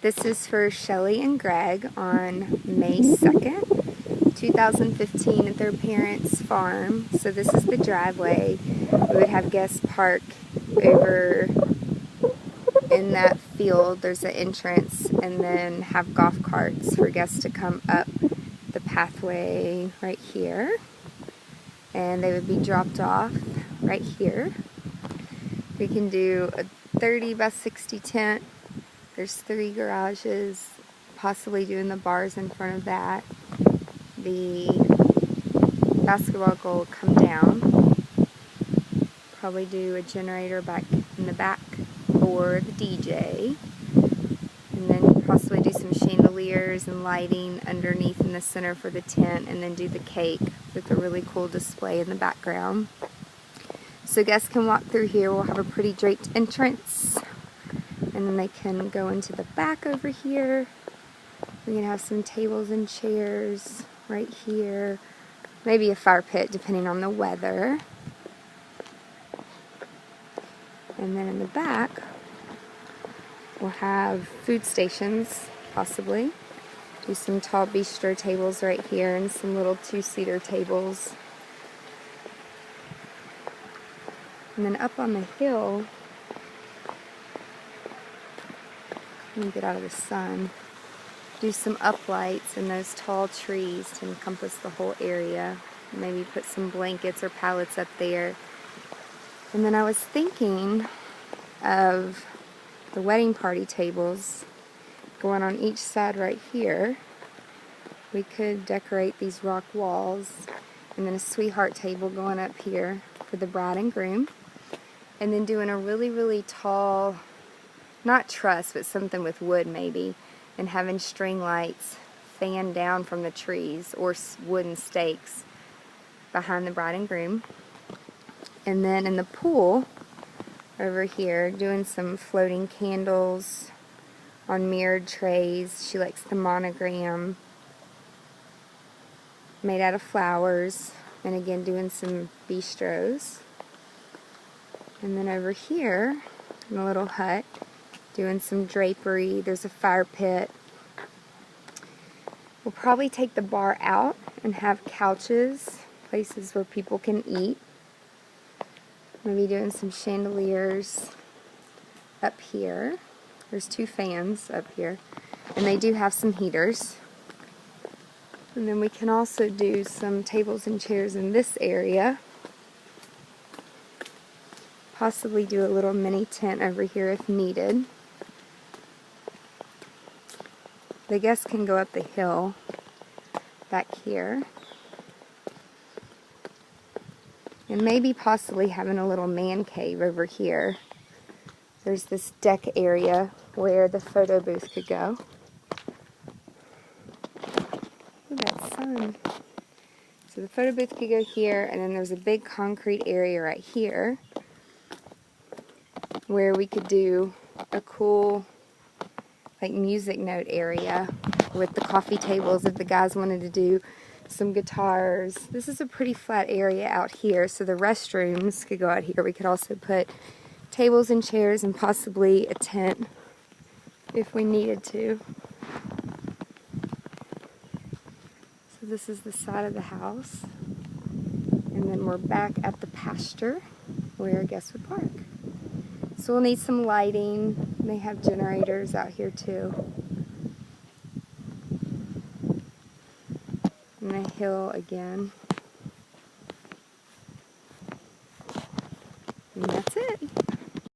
This is for Shelly and Greg on May 2nd, 2015 at their parents' farm. So this is the driveway. We would have guests park over in that field. There's an entrance, and then have golf carts for guests to come up the pathway right here. And they would be dropped off right here. We can do a 30 by 60 tent. There's 3 garages, possibly doing the bars in front of that. The basketball goal will come down. Probably do a generator back in the back for the DJ. And then possibly do some chandeliers and lighting underneath in the center for the tent, and then do the cake with a really cool display in the background. So guests can walk through here. We'll have a pretty draped entrance. And then they can go into the back over here. We can have some tables and chairs right here. Maybe a fire pit depending on the weather. And then in the back, we'll have food stations, possibly. Do some tall bistro tables right here and some little 2-seater tables. And then up on the hill, let me get out of the sun, do some uplights and those tall trees to encompass the whole area. Maybe put some blankets or pallets up there. And then I was thinking of the wedding party tables going on each side right here. We could decorate these rock walls, and then a sweetheart table going up here for the bride and groom. And then doing a really, really tall, not truss, but something with wood maybe, and having string lights fan down from the trees or wooden stakes behind the bride and groom. And then in the pool over here, doing some floating candles on mirrored trays. She likes the monogram made out of flowers, and again doing some bistros. And then over here in a little hut, doing some drapery. There's a fire pit. We'll probably take the bar out and have couches, places where people can eat. Maybe doing some chandeliers up here. There's 2 fans up here, and they do have some heaters. And then we can also do some tables and chairs in this area. Possibly do a little mini tent over here if needed. The guests can go up the hill back here. And maybe possibly having a little man cave over here. There's this deck area where the photo booth could go. Look at that sun. So the photo booth could go here, and then there's a big concrete area right here where we could do a cool like music note area with the coffee tables if the guys wanted to do some guitars. This is a pretty flat area out here, so the restrooms could go out here. We could also put tables and chairs and possibly a tent if we needed to. So this is the side of the house, and then we're back at the pasture where guests would park. So we'll need some lighting. They have generators out here too. And the hill again. And that's it.